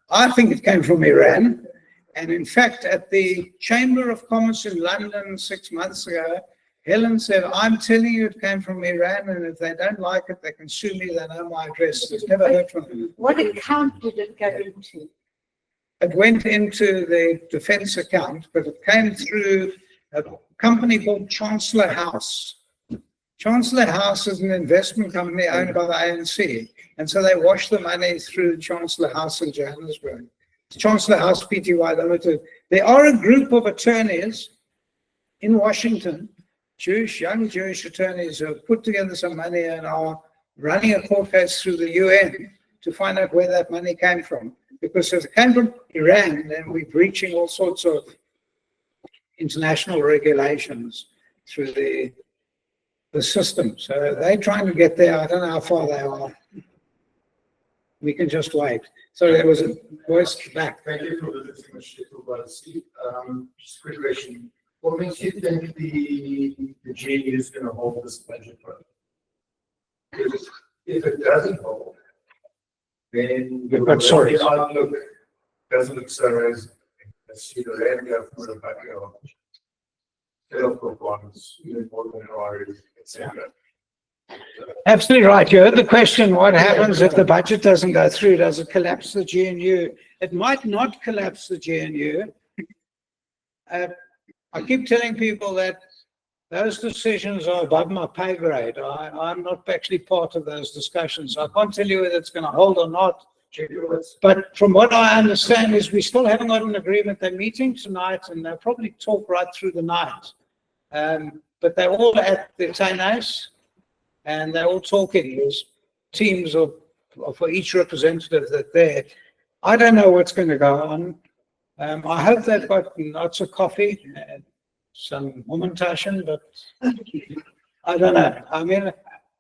I think it came from Iran. And in fact, at the Chamber of Commerce in London 6 months ago, Helen said, I'm telling you it came from Iran, and if they don't like it, they can sue me. They know my address. I've never heard from them. What account did it go into? It went into the defense account, but it came through a company called Chancellor House. Chancellor House is an investment company owned by the ANC. And so they wash the money through Chancellor House in Johannesburg. Chancellor House Pty Limited. There are a group of attorneys in Washington, young Jewish attorneys who have put together some money and are running a court case through the UN to find out where that money came from. Because if it came from Iran, then we're breaching all sorts of international regulations through the system. So they're trying to get there. I don't know how far they are. We can just wait. So there was a voice back. Thank you for visiting Micheal. Just a quick question. What makes you think the GNU is going to hold this budget for? Because if it doesn't hold, then the outlook doesn't look so rosy. Let's see the rand go for the backyard. Sales performance, even more than ours, etc. Absolutely right. You heard the question, what happens if the budget doesn't go through? Does it collapse the GNU? It might not collapse the GNU, I keep telling people that those decisions are above my pay grade. I'm not actually part of those discussions. I can't tell you whether it's going to hold or not. But from what I understand is we still haven't got an agreement. They're meeting tonight and they'll probably talk right through the night. But they're all at the Tainais and they're all talking. There's teams for each representative that's there. I don't know what's going to go on. I hope they've got lots of coffee and some Hummentaschen, but I don't know. I mean,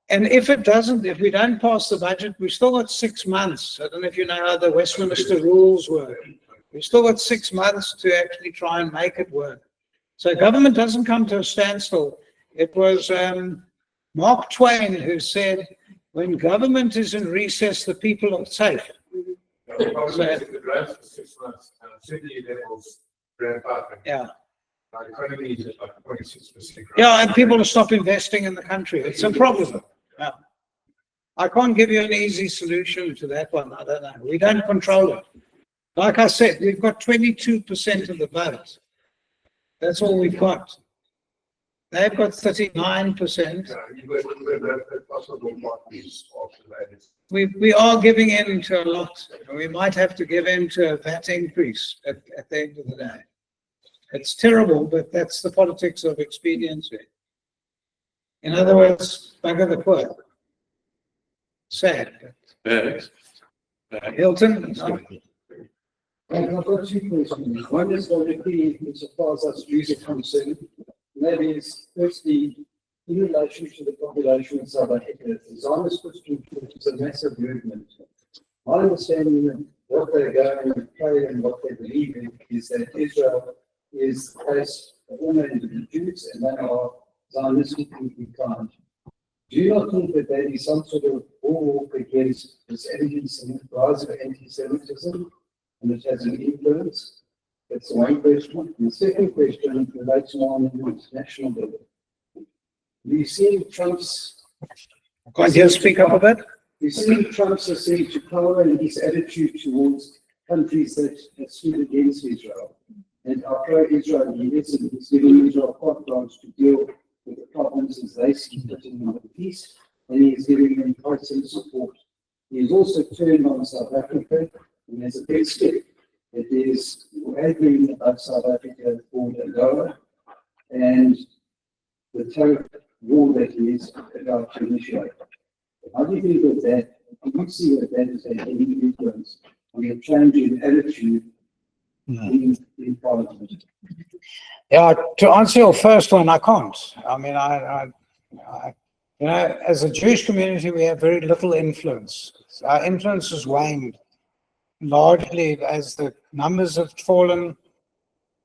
and if we don't pass the budget, we've still got 6 months. I don't know if you know how the Westminster rules work. We've still got 6 months to actually try and make it work. So government doesn't come to a standstill. It was Mark Twain who said, when government is in recess, the people are safe. The problem is the grants for 6 months, city levels ramp up. Yeah. Our economy is at like 26%. Yeah, and people will stop investing in the country. It's a problem. Yeah. I can't give you an easy solution to that one. I don't know. We don't control it. Like I said, we've got 22% of the vote. That's all we've got. They've got 39%. We are giving in to a lot. We might have to give in to a VAT increase at the end of the day. It's terrible, but that's the politics of expediency. In other words, bugger the poor. Sad. Hilton? No? I've got two questions. One is directly as far as us Jews are concerned. And that is, firstly, in relation to the population of South Africa, the Zionist Christian Church is a massive movement. My understanding of what they're going to pray and what they believe in is that Israel is the place of all native Jews and they are Zionistically inclined. Do you not think that there is some sort of war against this rise of anti-Semitism and it has an influence? That's the one question. The second question relates more on the international level. We've seen Trump's... Can't you speak up a bit? We've seen Trump's essential power and his attitude towards countries that stood against Israel. And our pro-Israel leaders, and he's giving Israel carte blanche to deal with the problems as they see fit in the peace, and he is giving them constant support. He has also turned on South Africa, and as a big step, it is arguing about South Africa for the lower and the tariff war that he is about to initiate. How do you think of that? Do you see that that has had any influence on the change in attitude in Parliament? Yeah, to answer your first one, I can't. I mean, you know, as a Jewish community, we have very little influence. Our influence has waned largely as the numbers have fallen.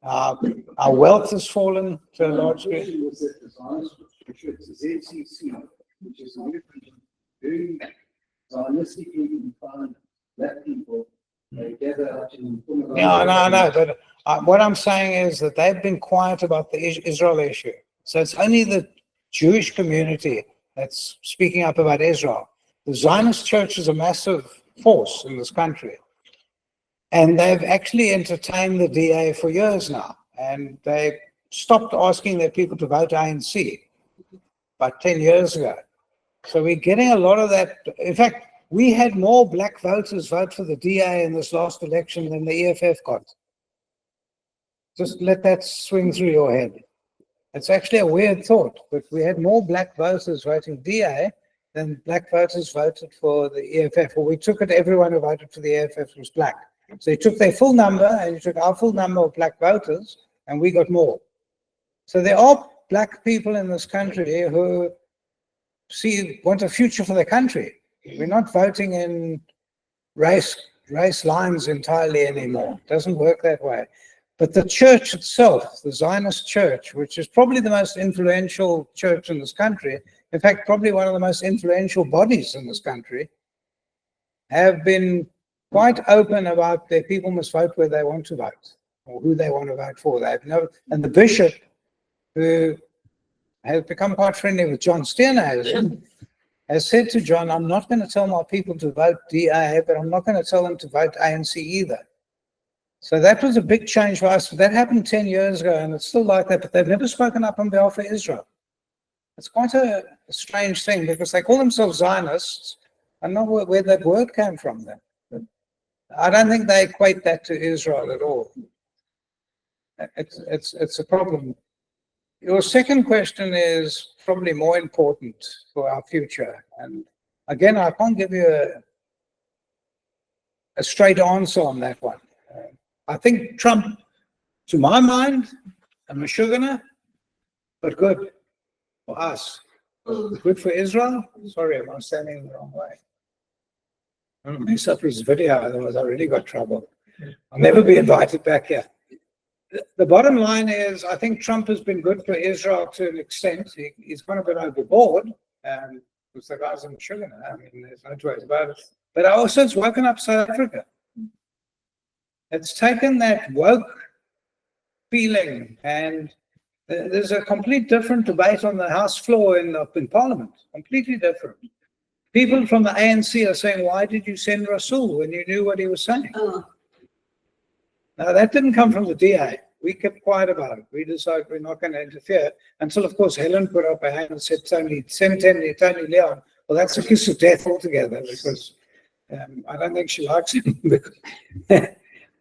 Our wealth has fallen to a large degree. Was that the Zionist Church, the ZCC, which is a movement of very Zionistically inclined black people, they gather out in... No, but what I'm saying is that they've been quiet about the Israel issue. So it's only the Jewish community that's speaking up about Israel. The Zionist Church is a massive force in this country. And they've actually entertained the DA for years now. And they stopped asking their people to vote ANC about 10 years ago. So we're getting a lot of that. In fact, we had more black voters vote for the DA in this last election than the EFF got. Just let that swing through your head. It's actually a weird thought, but we had more black voters voting DA than black voters voted for the EFF. Well, we took it, everyone who voted for the EFF was black. So you took their full number and you took our full number of black voters and we got more. So there are black people in this country who want a future for their country. We're not voting in race lines entirely anymore. It doesn't work that way. But the church itself, the Zionist church, which is probably the most influential church in this country, in fact, probably one of the most influential bodies in this country, have been quite open about their people must vote where they want to vote or who they want to vote for. And the bishop, who has become quite friendly with John Steenhuisen, has said to John, I'm not going to tell my people to vote DA, but I'm not going to tell them to vote ANC either. So that was a big change for us. That happened 10 years ago, and it's still like that, but they've never spoken up on behalf of Israel. It's quite a strange thing because they call themselves Zionists. I don't know where that word came from then. I don't think they equate that to Israel at all. It's a problem. Your second question is probably more important for our future. And again, I can't give you a straight answer on that one. I think Trump, to my mind, a Meshuggah, but good for us. Good for Israel. Sorry, I'm standing the wrong way. I don't mess up his video, otherwise I really got trouble. I'll never be invited back here. The bottom line is, I think Trump has been good for Israel to an extent. He's gone a bit overboard, because the guy's in sugar. I mean, there's no two ways about it. But also, it's woken up South Africa. It's taken that woke feeling, and there's a complete different debate on the House floor in Parliament. Completely different. People from the ANC are saying, "Why did you send Rasul when you knew what he was saying?" Now, that didn't come from the DA. We kept quiet about it. We decided we're not going to interfere until, of course, Helen put up her hand and said, Tony Leon. Well, that's a kiss of death altogether, because I don't think she likes him.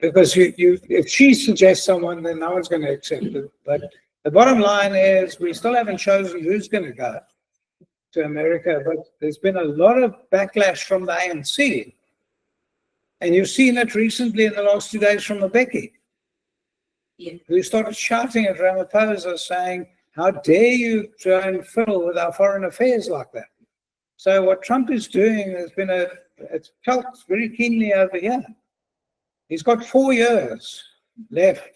Because if she suggests someone, then no one's going to accept it. But the bottom line is we still haven't chosen who's going to go to America. But there's been a lot of backlash from the ANC. And you've seen it recently in the last 2 days from Mbeki, who started shouting at Ramaphosa saying, "How dare you try and fiddle with our foreign affairs like that?" So what Trump is doing has been it's felt very keenly over here. He's got 4 years left.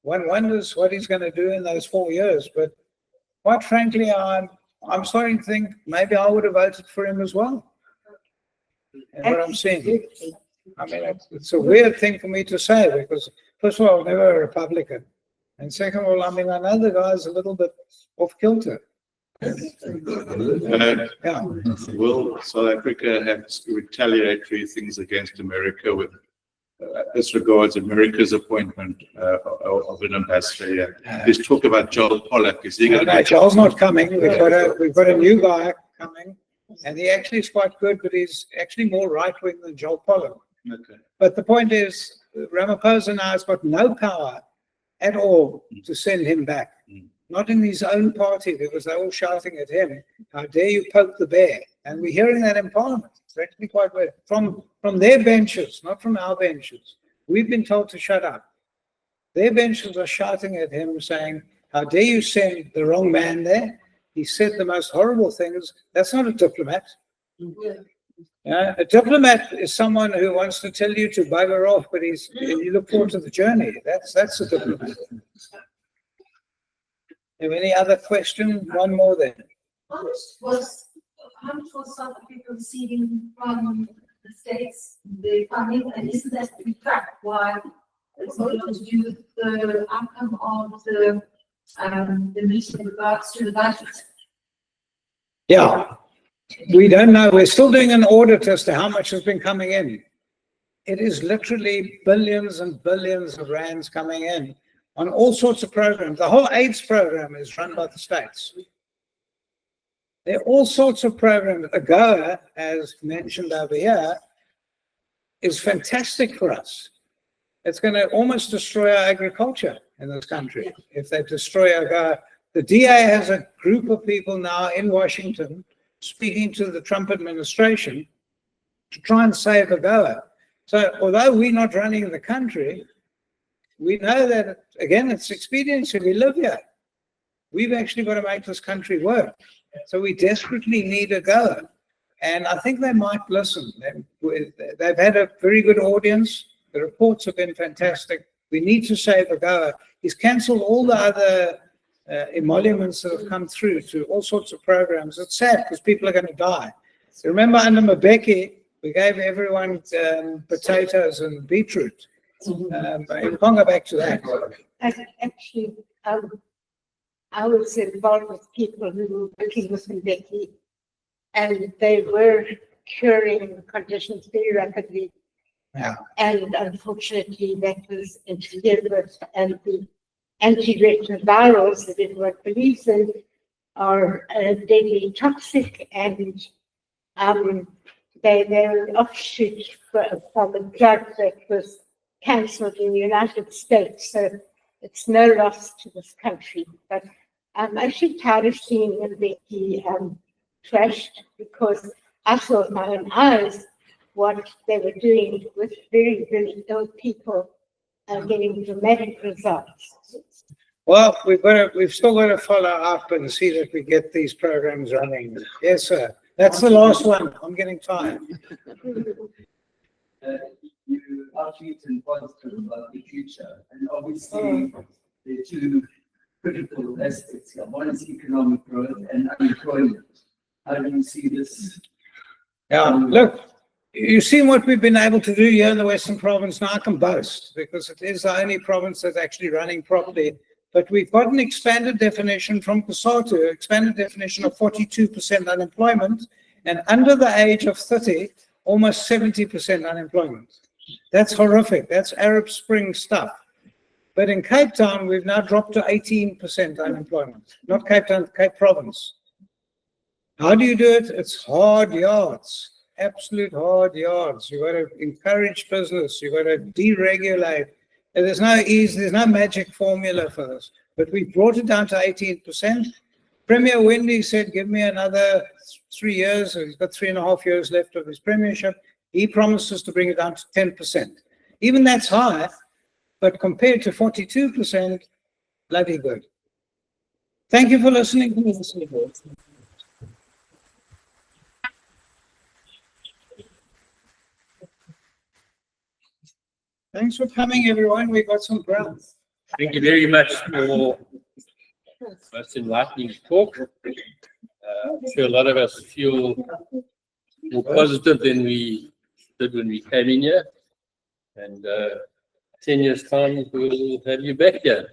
One wonders what he's going to do in those 4 years. But quite frankly, I'm starting to think maybe I would have voted for him as well. And what I'm seeing. I mean, it's a weird thing for me to say because, first of all, I'm never a Republican. And second of all, I mean, I know the guy's a little bit off kilter. Yeah. Will South Africa have retaliatory things against America with as regards America's appointment of an ambassador? There's talk about Joel Pollak. Is he going to? No, Joel's not coming. We've got a new guy coming, and he actually is quite good, but he's actually more right wing than Joel Pollak. Okay. But the point is, Ramaphosa now has got no power at all to send him back. Not in his own party, because they're all shouting at him, "How dare you poke the bear?" And we're hearing that in Parliament. It's actually quite weird. From their benches, not from our benches. We've been told to shut up. Their benches are shouting at him, saying, "How dare you send the wrong man there? He said the most horrible things." That's not a diplomat. A diplomat is someone who wants to tell you to bugger off, but you look forward to the journey. That's a diplomat. Have any other question? One more then. How much was South Africa receiving from the States, the funding, and isn't that to be tracked? Why it's not to do with the outcome of the meeting in regards to the budget? Yeah, we don't know. We're still doing an audit as to how much has been coming in. It is literally billions and billions of rands coming in on all sorts of programs. The whole AIDS program is run by the states. There are all sorts of programs. AGOA, as mentioned over here, is fantastic for us. It's going to almost destroy our agriculture in this country if they destroy AGOA. The DA has a group of people now in Washington speaking to the Trump administration to try and save AGOA. So although we're not running the country, we know that, again, it's expediency. We live here. We've actually got to make this country work. So we desperately need AGOA. And I think they might listen. They've had a very good audience. The reports have been fantastic. We need to save AGOA. He's cancelled all the other emoluments that have come through to all sorts of programs. It's sad because people are going to die. Remember under Mbeki, we gave everyone potatoes and beetroot. You can't go back to that. Actually, I was involved with people who were working with Mbeki, and they were curing conditions very rapidly. Yeah. And unfortunately, that was interfered with, and the antiretrovirals that everyone believes in are deadly toxic, and they're an offshoot from a drug that was cancelled in the United States. So it's no loss to this country. But I'm actually tired of seeing Mbeki trashed, because I saw with my own eyes what they were doing with very, very ill people getting dramatic results. Well, we've still got to follow up and see that we get these programs running. Yes, sir. That's the last one. I'm getting tired. You upbeat and positive about the future, and obviously there are two critical aspects here. One is economic growth and unemployment. How do you see this? Yeah, look, you've seen what we've been able to do here in the Western Province. Now I can boast, because it is the only province that's actually running properly. But we've got an expanded definition from COSATU, expanded definition of 42% unemployment, and under the age of 30, almost 70% unemployment. That's horrific. That's Arab Spring stuff. But in Cape Town, we've now dropped to 18% unemployment. Not Cape Town, Cape Province. How do you do it? It's hard yards, absolute hard yards. You've got to encourage business. You've got to deregulate. And there's no ease, there's no magic formula for this. But we brought it down to 18%. Premier Wendy said, give me another 3 years. He's got 3.5 years left of his premiership. He promises to bring it down to 10%. Even that's high, but compared to 42%, bloody good. Thank you for listening. Thanks for coming, everyone. We got some ground. Thank you very much for most enlightening talk. I'm sure a lot of us feel more positive than we did when we came in here. And 10 years' time, we'll have you back here.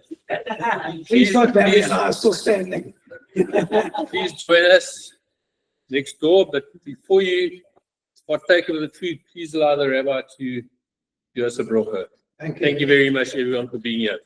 Please not that we are still standing. Please join us next door. But before you partake of the food, please allow the rabbi to do us a bracha. Thank you. Thank you very much, everyone, for being here.